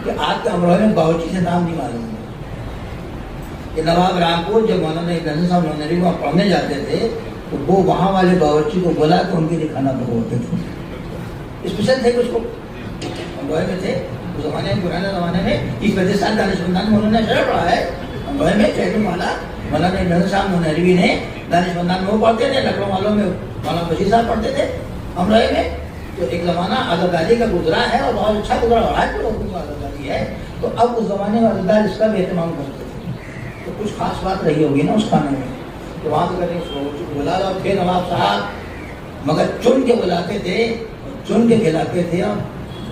کہ آپ کے امروہے میں باورچی سے نام نہیں معلوم ہے. کہ نواب رامپور جب مولانا ابراہیم صاحب نونری وہاں پڑھنے جاتے تھے تو وہ وہاں والے باورچی کو بلا کے ان کے لیے کھانا پکواتے تھے. اسپیشل تھے کچھ کو, امروہے میں تھے اس زمانے میں, پرانے زمانے میں. اس وجہ سے دانشمندان مولانا شرح پڑھا ہے امروہے میں. چہرے والا مولانا ابراہیم صاحب نونری نے دانشمندان میں وہ پڑھتے تھے, لکھنؤ والوں میں مولانا بشیر صاحب پڑھتے تھے امروہے میں. تو ایک زمانہ آزادی کا گزرا ہے اور بہت اچھا گزرا, آج بھی لوگوں کو آزادی ہے. تو اب اس زمانے میں آزادار اس کا بھی اہتمام کرتے تھے, تو کچھ خاص بات رہی ہوگی نا اس کھانے میں. تو وہاں سے کہتے ہیں بلا لاؤ تھے نواب صاحب, مگر چن کے بلاتے تھے, چن کے کھلاتے تھے, اور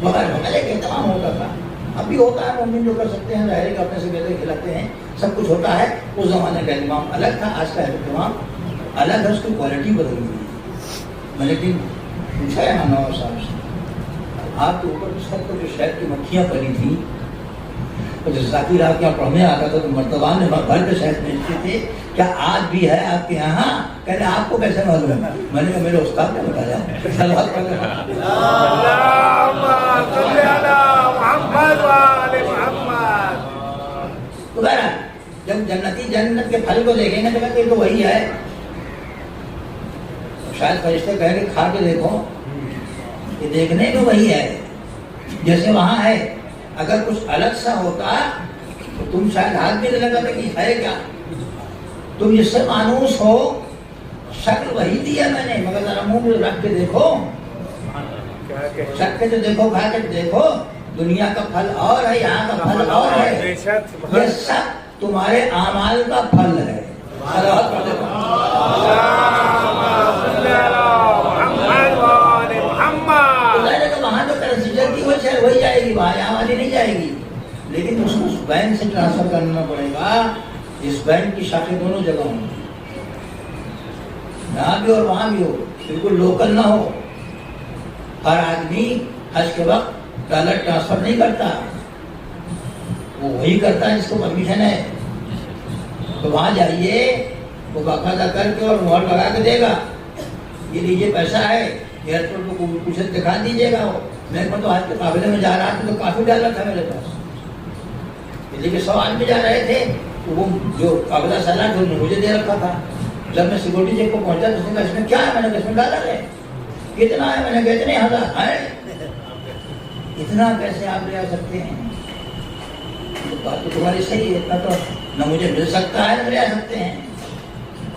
بغیر بغیر کے اہتمام ہوتا تھا. اب بھی ہوتا ہے, ممکن جو کر سکتے ہیں ظاہر کا اپنے سے بہتر کھلاتے ہیں, سب کچھ ہوتا ہے. اس زمانے کا اہتمام الگ تھا, آج کا اہتمام الگ ہے, اس کی کوالٹی بدل گئی ہے. میں نے پوچھا ہے نواب صاحب سے, آپ کے اوپر اس وقت جو شہد کی مکھیاں پلی تھیں, تو جس ذاکر آپ کے یہاں پڑھنے آتا تھا تو مرتبہ میں بھر کے شہد بیچتے تھے, کیا آج بھی ہے آپ کے یہاں؟ کہتے آپ کو کیسے معلوم ہے؟ میں نے کہا میرے استاد نے بتایا. تو جب جنتی جنت کے پھل کو دیکھیں گے تو کہتے ہیں تو وہی ہے. شاید فرشتے کہیں گے کھا کے دیکھو, یہ دیکھنے میں وہی ہے جیسے وہاں ہے. اگر کچھ الگ سا ہوتا تو تم شاید ہاتھ بھی نہیں لگاتے کہ ہے کیا. تم جس سے مانوس ہو, شکل وہی دی ہے میں نے, مگر ذرا منہ میں رکھ کے دیکھو, شک کے تو دیکھو, کھا کے دیکھو. دنیا کا پھل اور ہے, یہاں کا پھل اور ہے. یہ سب تمہارے اعمال کا پھل ہے. وہاں جو کرنسی چلتی وہ شہر وہی جائے گی, وہاں یہاں والی نہیں جائے گی. لیکن اس کو اس بینک سے ٹرانسفر کرنا پڑے گا جس بینک کی شاخیں دونوں جگہ ہوں, یہاں بھی اور وہاں بھی ہو, بالکل لوکل نہ ہو. ہر آدمی حج کے وقت ڈالر ٹرانسفر نہیں کرتا, وہ وہی کرتا ہے جس کو پرمیشن ہے. تو وہاں جائیے, وہ باقاعدہ کر کے اور مہر لگا کے دے گا, یہ لیجیے پیسہ ہے. ایئرپورٹ کو کچھ دکھا دیجیے گا. میں تو آج کے قافلے میں جا رہا تھا تو کافی ڈالر تھا میرے پاس, دلی کے 100 آدمی جا رہے تھے. تو وہ جو قافلہ سالار تھا مجھے دے رکھا تھا. جب میں سیکورٹی چیک کو پہنچا تو اس نے کہا اس میں کیا ہے؟ میں نے کہا اس میں ڈالر ہے. کتنا ہے؟ میں نے کہا اتنے 1000 ہے. اتنا کیسے آپ لے آ سکتے ہیں؟ بات تو تمہاری صحیح ہے, اتنا تو نہ مجھے مل سکتا ہے نہ لے آ سکتے ہیں.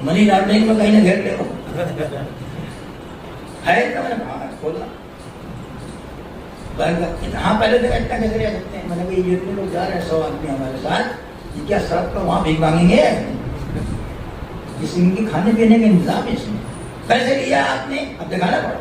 منی لانڈرنگ میں کہیں نہ گھیر لے ہے اتنا. میں نے کہا کھولا ہاں پہلے تو اتنا کیسے لے آ سکتے ہیں؟ میں نے کہا یہ اتنے لوگ جا رہے ہیں 100 آدمی ہمارے ساتھ, یہ کیا سڑک پر وہاں بھیک مانگیں گے؟ اس ان کی کھانے پینے کا انتظام ہے, اس میں پیسے لیا آپ نے, اب دکھانا پڑا.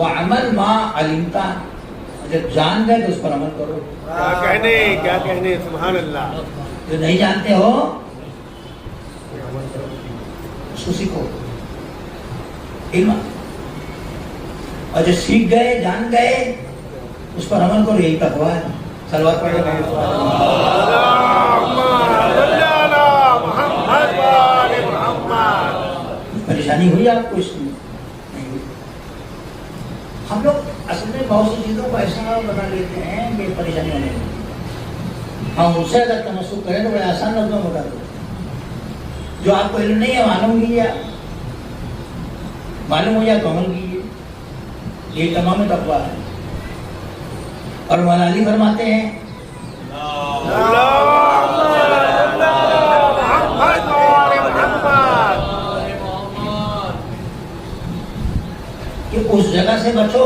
وعمل ما علمتا، جب جان گئے تو اس پر عمل کرو. کیا کہنے سبحان اللہ. جو نہیں جانتے ہو اس کو سیکھو علم، اور جو سیکھ گئے جان گئے اس پر عمل کرو. یہی تقویٰ ہے. صلوات پڑھو. پریشانی ہوئی آپ کو اس میں؟ نہیں ہوئی. ہم لوگ اصل میں بہت سی چیزوں کو ایسا بنا لیتے ہیں کہ پریشانی ہونے لگتی ہے. ہم ان سے اگر تمسک کریں تو بڑے آسان لفظوں میں بتا دو. جو آپ کو علم نہیں ہے معلوم کیجیے، معلوم ہو جائے تو عمل کیجیے. یہ تمام تقویٰ ہے. اور مولانا علی فرماتے ہیں کہ اس جگہ سے بچو،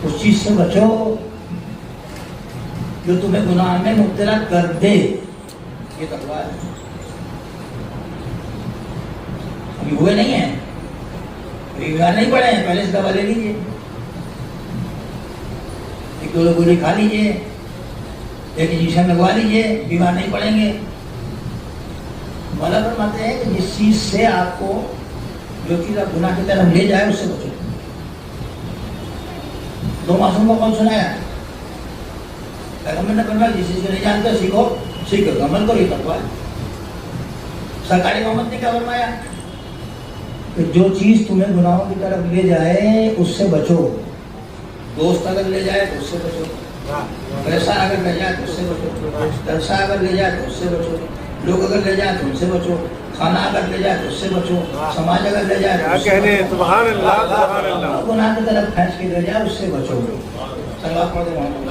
اس چیز سے بچو جو تمہیں گناہ میں مبتلا کر دے. یہ تقویٰ ہے. ابھی ہوئے نہیں ہیں، ابھی بیمار نہیں پڑے ہیں، پہلے سے دوا لے لیجیے، ایک دو گولی کھا لیجیے، ایک انجیکشن لگوا لیجیے، بیمار نہیں پڑیں گے. مولا فرماتے ہیں کہ جس چیز سے آپ کو، جو چیز آپ گناہ کی طرف لے جائے اس سے بچو. دو معصوم کو کون سنایا؟ پیغمبر نے فرمایا جس چیز کو نہیں جانتے سیکھو، سیکھو عمل کرو. یہ تقویٰ ہے. سرکاری محمد نے کیا فرمایا کہ جو چیز تمہیں گناہوں کی طرف لے جائے اس سے بچو. دوست اگر لے جائے تو اس سے بچو، پیسہ اگر لے جائے تو اس سے بچو، جلسہ اگر لے جائے تو اس سے بچو، لوگ اگر لے جائے تو ان سے بچو، کھانا اگر لے جائے تو اس سے بچو، سماج اگر لے جائے تو اس سے بچو. سبحان اللہ سبحان اللہ. گناہ کی طرف کھینچ کے لے جائے اس سے بچو. صلوات پڑھ دو محمد.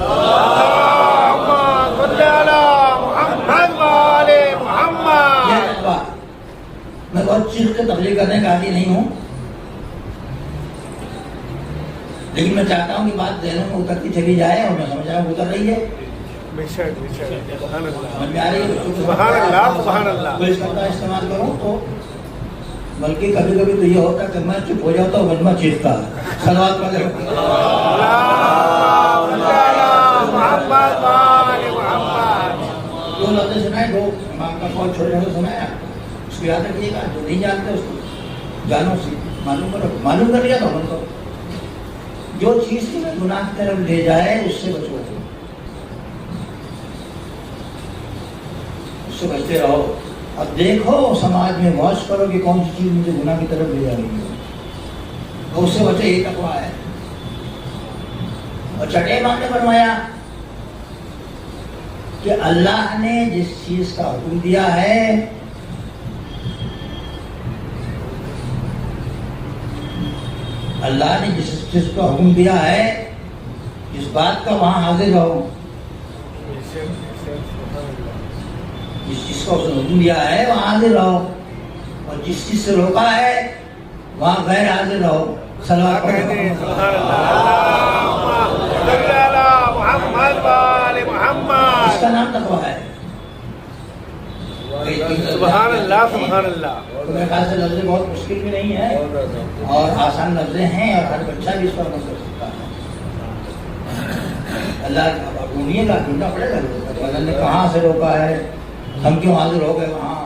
یہ تقویٰ. میں بہت چیخ کے تبلیغ کرنے کا عادی نہیں ہوں، لیکن میں چاہتا ہوں کہ بات ذہنوں میں اترتی چلی جائے اور میں سمجھ رہا ہوں اتر رہی ہے. سبحان سمجھ میں آ رہی ہے. اللہ سبحان اللہ. کوئی اس کا استعمال کروں تو بلکہ کبھی کبھی تو یہ ہوتا کہ میں چپ ہو جاتا ہوں ورنہ چیختا. صلوات پڑھ دو. دو لفظ سنائے، دو امام کا قول چھوڑے ہوئے سنایا. اس کو یاد رکھیے گا. جو نہیں جانتے اس کو جانو سے معلوم کرو. معلوم کر لیا تو عمل کرو. جو چیز تمہیں گناہ کی طرف لے جائے اس سے بچو، اس سے بچتے رہو. اب دیکھو سماج میں واچ کرو کہ کون سی چیز مجھے گناہ کی طرف لے جا رہی ہے، اور اس سے بچے. یہ تقویٰ ہے. اور چھٹے امام نے فرمایا کہ اللہ نے جس چیز کا حکم دیا ہے اللہ نے جس چیز کا حکم دیا ہے، جس بات کا وہاں حاضر رہو. جس چیز کا اس نے حکم دیا ہے وہاں حاضر رہو، اور جس چیز سے روکا ہے وہاں غیر حاضر رہو. صلوات پڑھو. اس کا نام تقویٰ ہے. سبحان اللہ سبحان اللہ. تو میرے خیال سے لفظ بہت مشکل بھی نہیں ہے اور آسان لفظ ہیں، اور ہر بچہ بھی اس پر عمل کر سکتا ہے. اللہ ڈھونڈیے گا، ڈھونڈنا پڑے گا. اللہ نے کہاں سے روکا ہے، ہم کیوں حاضر ہو گئے وہاں؟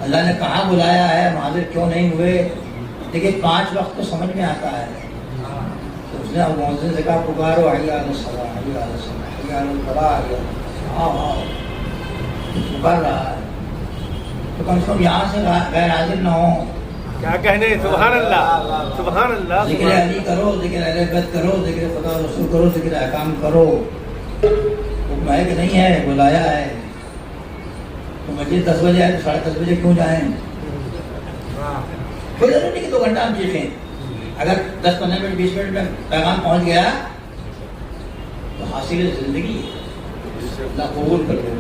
اللہ نے کہاں بلایا ہے، ہم حاضر کیوں نہیں ہوئے؟ دیکھیے 5 وقت تو سمجھ میں آتا ہے. اس نے مؤذن سے کہا پکارو حی علی الصلاۃ، حی علی الصلاۃ، حی علی الفلاح، پکار رہا ہے. تو کم سے کم یہاں سے غیر حاضر نہ ہو. کیا کہنے سبحان اللہ سبحان اللہ. ذکر علی کرو، ذکر اہل بیت کرو، ذکر خدا رسول کرو، ذکر احکام کرو. حکم ہے کہ نہیں ہے، بلایا ہے. تو مسجد 10 بجے آئے تو 10:30 بجے کیوں جائیں؟ کوئی ضرور نہیں کہ 2 گھنٹہ ہم چیخیں. اگر 10-15 منٹ 20 منٹ میں پیغام پہنچ گیا تو حاصل زندگی ہے. اللہ قبول کر دے.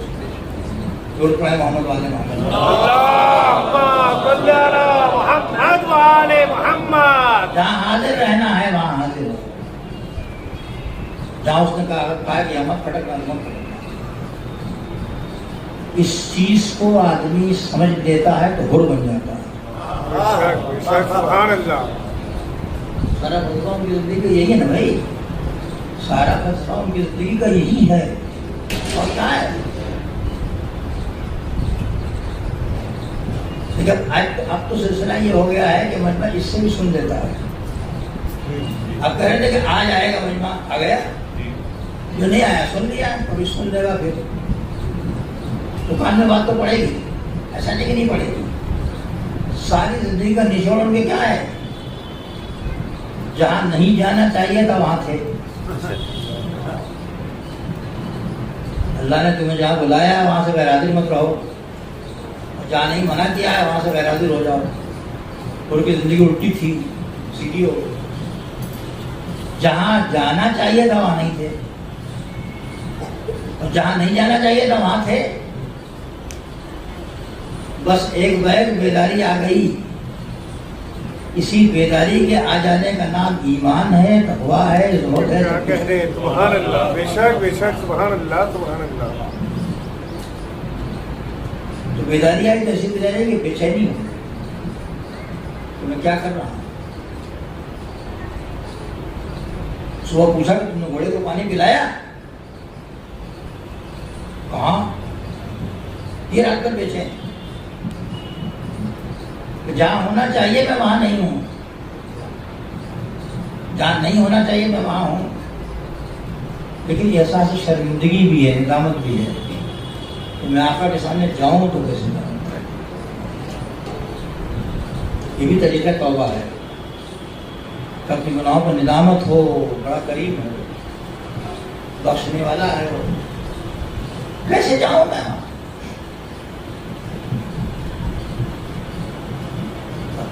ضرور پڑھے محمد والے محمد. محمد والے محمد. جہاں حاضر رہنا ہے وہاں حاضر ہو. جہاں اس نے کہا کہ مت پھٹکنا مت پھٹکنا. اس چیز کو آدمی سمجھ لیتا ہے تو حر بن جاتا ہے. سبحان اللہ. سارا خطرہ ان کی زندگی کا یہی ہے نا بھائی, سارا خطرہ ان کی زندگی کا یہی ہے. اور کیا ہے لیکن اب تو سلسلہ یہ ہو گیا ہے کہ مجمع اس سے بھی سن لیتا ہے. اب کہہ رہے کہ آج آئے گا مجمع, آ گیا, جو نہیں آیا سن لیا, کبھی سن لے گا, پھر دکان میں بات تو پڑے گی, ایسا نہیں کہ نہیں پڑے گی. ساری زندگی کا نچوڑ ان کے کیا ہے, جہاں نہیں جانا چاہیے تھا وہاں تھے. اللہ نے تمہیں جہاں بلایا ہے وہاں سے غیر حاضر مت رہو, اور جہاں نہیں منع کیا ہے وہاں سے غیر حاضر ہو جاؤ. ان کی زندگی الٹی تھی, سیدھی ہو. جہاں جانا چاہیے تھا وہاں نہیں تھے, اور جہاں نہیں جانا چاہیے تھا وہاں تھے. بس ایک بیگ بیداری آ گئی. اسی بیداری کے آ جانے کا نام ایمان ہے, تقویٰ ہے, زہد ہے. کیا کہہ رہے ہیں, سبحان اللہ, بے شک بے شک, سبحان اللہ سبحان اللہ. تو بیداری آئی تو ایسی بیداری کہ بے چینی ہو تو میں کیا کر رہا ہوں. صبح پوچھا کہ تم نے گھوڑے کو پانی پلایا, کہاں, یہ رات کر بیچے. جہاں ہونا چاہیے میں وہاں نہیں ہوں, جہاں نہیں ہونا چاہیے میں وہاں ہوں. لیکن یہ احساس شرمندگی بھی ہے, ندامت بھی ہے کہ میں آقا کے سامنے جاؤں تو کیسے جاؤں. یہ بھی طریقہ توبہ ہے. اپنی گناہوں پر ندامت ہو, بڑا کریم ہے, بخشنے والا ہے وہ, کیسے جاؤں میں.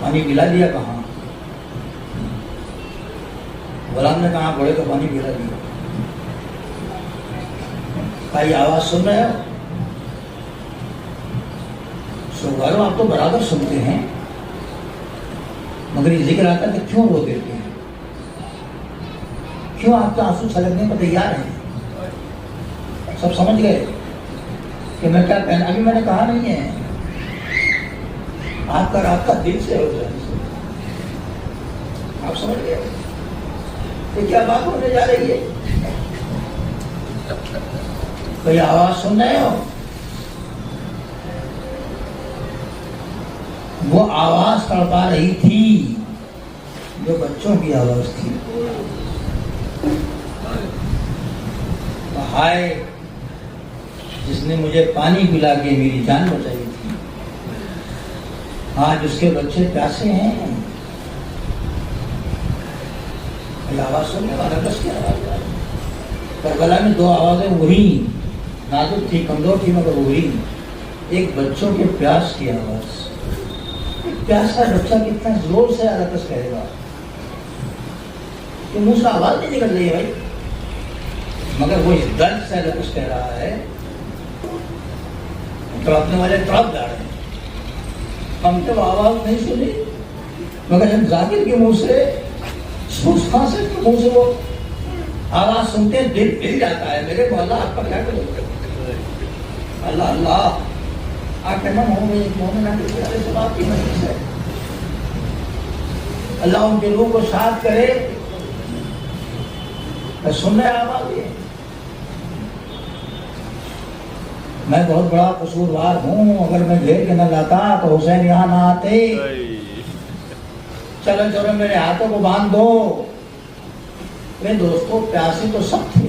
پانی پلا دیا کہاں, غلام نے کہا گھوڑے کو پانی پلا دیا. بھائی آواز سن رہے ہو, سوگارو آپ تو برابر سنتے ہیں, مگر یہ ذکر آتا کہ کیوں رو دیتے ہیں, کیوں آپ کا آنسو چھلکنے پر تیار ہیں. سب سمجھ گئے کہ میں کیا کہنا, ابھی میں نے کہا نہیں ہے, آپ کا رابطہ دل سے ہو جائے. آپ سمجھ گئے کہ کیا بات ہونے جا رہی ہے. کوئی آواز سن رہے ہو, وہ آواز تڑپا رہی تھی جو بچوں کی آواز تھی. ہائے جس نے مجھے پانی پلا کے میری جان بچائی تھی, آج اس کے بچے پیاسے ہیں. آواز سننے والا کس کی آواز ہے. کربلا میں دو آوازیں وہی, نازک تھی, کمزور تھی, مگر وہی. ایک بچوں کے پیاس کی آواز. پیاسا بچہ کتنا زور سے آلکس کہے گا کہ منہ سے آواز نہیں نکل رہی ہے بھائی, مگر وہ اس درد سے آلکس کہہ رہا ہے. تڑپنے والے تڑپ جا رہے ہیں. ہم تو آواز نہیں سنی, مگر ہم ذاکر کے منہ سے, خاصے کے منہ سے وہ آواز سنتے ہیں, دل ہل جاتا ہے. میرے مولا آپ کا کیا کرو, اللہ اللہ آپ کہنا سے بات کی مجلس ہے. اللہ ان کے روح کو شاد کرے. میں سن رہے آواز یہ, میں بہت بڑا قصوروار ہوں, اگر میں گھیر کے نہ لاتا تو حسین یہاں نہ آتے. چلو چلو میرے ہاتھوں کو باندھ دو. میرے دوستوں پیاسے تو سب تھے,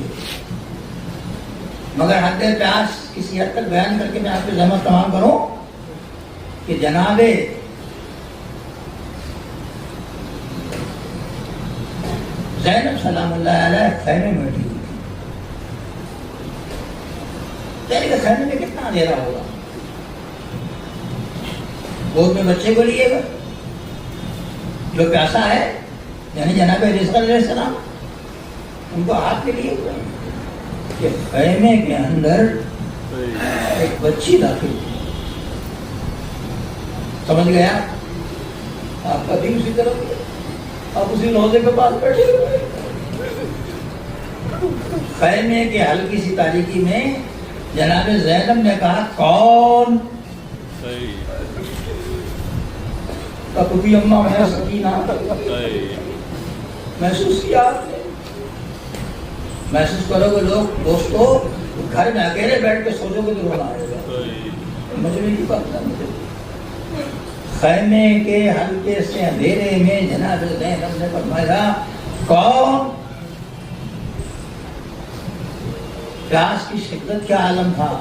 مگر حد پیاس کسی حد تک بیان کر کے میں آپ کی زحمت تمام کروں کہ جناب زینب سلام اللہ علیہ خیمے میں بیٹھی ہوئی تھی. کہ خیمے میں کتنا اندھیرا ہوگا, گود میں بچے کو لیے گا جو پیاسا ہے, یعنی جناب رزق علیہ السلام, ان کو ہاتھ کے لیے ہوئے کہ خیمے کے اندر ایک بچی داخل تھی. سمجھ گیا آپ کا دل اسی طرف, آپ اسی روزے کے پاس بیٹھے ہوئے. خیمے کے ہلکی سی تاریکی میں جناب زینب نے کہا کون, کبھی اماں میں سکینہ محسوس کیا آپ نے؟ محسوس کرو گے لوگ دوستو، گھر میں اکیلے بیٹھ کے سوچو گے تو رونا آئے گا. مجھے نہیں پتا. خیمے کے ہلکے سے اندھیرے میں جناب زینب نے فرمایا کون؟ پیاس کی شدت کیا عالم تھا.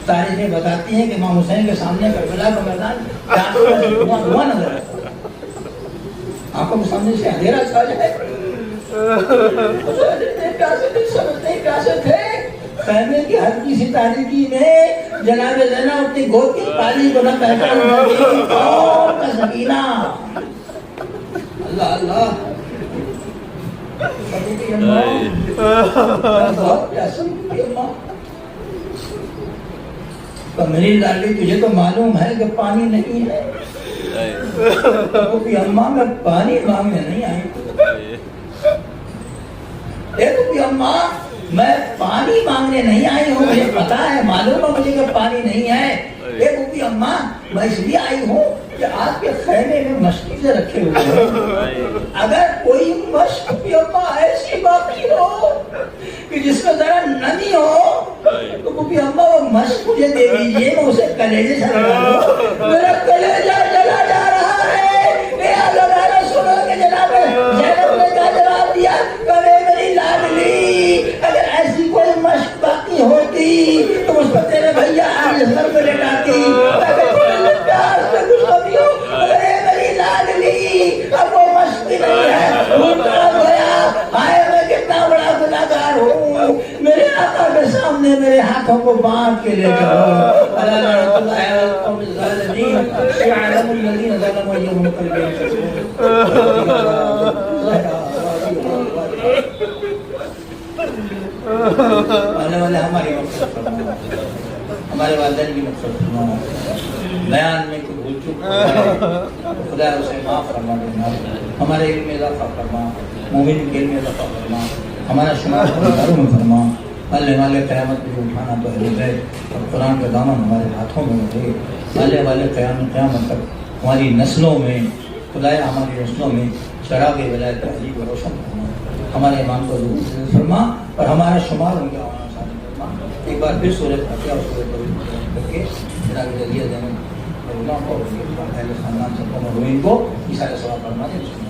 تاریخیں بتاتی ہیں کہ امام حسین کے سامنے کربلا کا میدان دھواں نظر آتا، آنکھوں کے سامنے سے اندھیرا چھا جائے. پیاسے تھے. خیمے کی ہلکی سی تاریکی میں جناب زینب اپنی گود کی پالی کو نہ پہچان کون کا سکینہ. اللہ اللہ. بہت پیاسے کی اماں. میری لالی تجھے تو معلوم ہے کہ پانی نہیں ہے. اماں میں پانی مانگنے نہیں آئی. اماں میں پانی مانگنے نہیں آئی ہوں، مجھے پتا ہے، معلوم ہے مجھے کہ پانی نہیں ہے. اماں میں اس لیے آئی ہوں کہ آپ کے خیمے میں مشکیزیں رکھے ہوئے ہیں. اگر کوئی مشق بھی اماں ایسی باقی ہو کہ جس میں ذرا نمی ہو تو بھی اماں وہ مشق مجھے دے دیجیے، میں اسے کلیجے سے لگا دوں. میرا کلیجہ جلا جا رہا ہے. سنو کہ جناب زینب نے کیا جواب دیا؟ کبھی میری لاڈلی اگر ایسی کوئی مشق باقی ہوتی تو اس پر تیرے بھیا آج سر پہ لٹاتی. میری لاڈلی اب وہ مشق بھی نہیں ہے. میں کتنا بڑا گناہگار ہوں. میرے آقا کے سامنے میرے ہاتھوں کو باندھ کے لے جاؤ. ہمارے والدین کی مقصد فرما. بیان میں کوئی بھول چوک خدا اسے معاف فرما دینا. ہمارے علم میں اضافہ فرما، مومن کے علم میں اضافہ فرما، ہمارا شمار گھروں میں فرما. اللہ والے قیامت میں اٹھانا تو ہے اور قرآن کا دامن ہمارے ہاتھوں میں رہے. اللہ والے قیامت تک ہماری نسلوں میں خدایا ہماری نسلوں میں چراغ ولایت تہذیب و روشن فرما. ہمارے امام کو ضرور فرما اور ہمارا شمار ہو گیا ہونا شامل فرما. ایک بار پھر سورۃ فاتحہ اور سورۃ توحید کر کے جناب ذریعہ زینب اور اللہ کو اہل خاندان سب کو مروین کو اشارہ ثواب فرما دے.